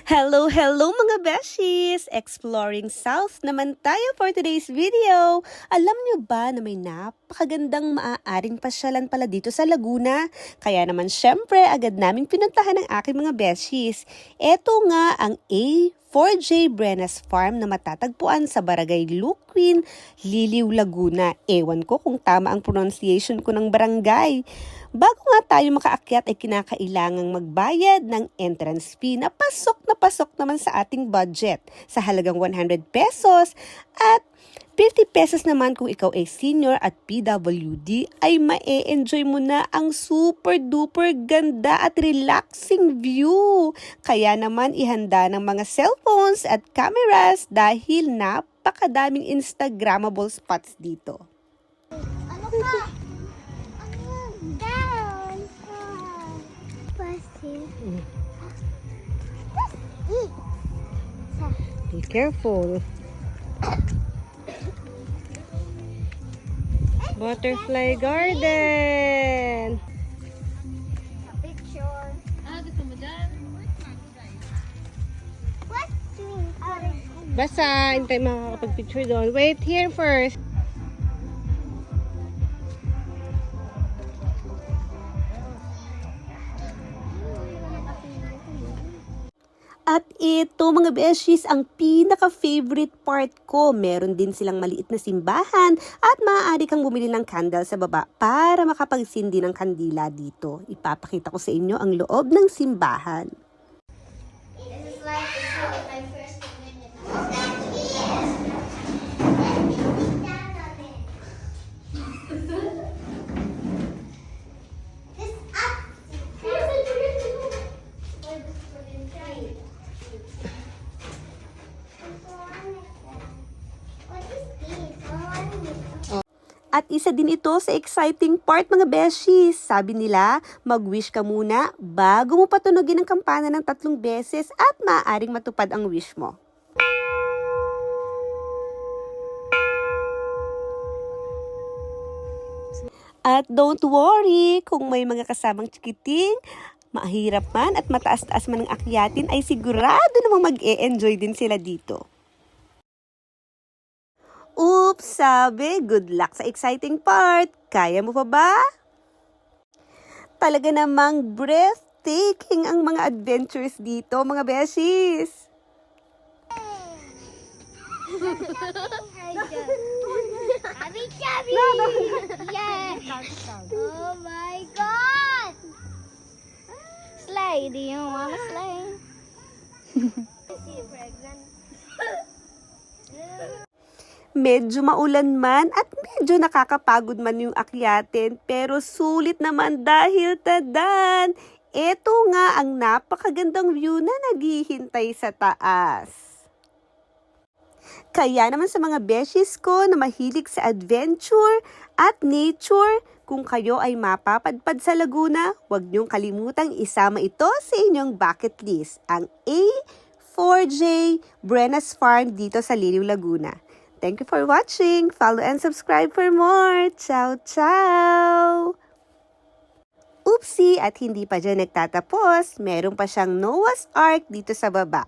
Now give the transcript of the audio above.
Hello, hello mga beshies! Exploring South naman tayo for today's video. Alam nyo ba na may napakagandang maaaring pasyalan pala dito sa Laguna? Kaya naman syempre agad naming pinuntahan ng aking mga beshies. Ito nga ang A4J Brenas Farm na matatagpuan sa Barangay Luquin, Liliw, Laguna. Ewan ko kung tama ang pronunciation ko ng barangay. Bago nga tayo makaakyat ay kinakailangang magbayad ng entrance fee na pasok naman sa ating budget sa halagang 100 pesos at 50 pesos naman kung ikaw ay senior at PWD ay ma-enjoy mo na ang super duper ganda at relaxing view. Kaya naman ihanda ng mga cellphones at cameras dahil napakadaming Instagrammable spots dito. Ano ka? Down. Be careful. Butterfly Garden. Picture. Gusto mo dyan? What's doing? Basta, hintay makakapag-picture doon. Wait here first. At ito mga beshies, ang pinaka-favorite part ko. Meron din silang maliit na simbahan at maaari kang bumili ng candle sa baba para makapagsindi ng kandila dito. Ipapakita ko sa inyo ang loob ng simbahan. This is like my first minute. This up. What is this? At isa din ito sa exciting part mga beshies. Sabi nila, mag-wish ka muna bago mo patunogin ang kampana ng 3 beses at maaaring matupad ang wish mo. At don't worry, kung may mga kasamang chikiting, mahirap man at mataas-taas man ang akyatin ay sigurado namang mag-e-enjoy din sila dito. Oops, sabi, good luck sa exciting part. Kaya mo pa ba? Talaga namang breathtaking ang mga adventures dito, mga beshies. Abby Chubby! Yes! Oh my God! Slay, do you want to slay? Medyo maulan man at medyo nakakapagod man yung akyatin, pero sulit naman dahil tadan. Ito nga ang napakagandang view na naghihintay sa taas. Kaya naman sa mga beshies ko na mahilig sa adventure at nature, kung kayo ay mapapadpad sa Laguna, huwag niyong kalimutang isama ito sa inyong bucket list, ang A4J Brenas Farm dito sa Liliw, Laguna. Thank you for watching. Follow and subscribe for more. Ciao, ciao! Oopsie! At hindi pa dyan nagtatapos, meron pa siyang Noah's Ark dito sa baba.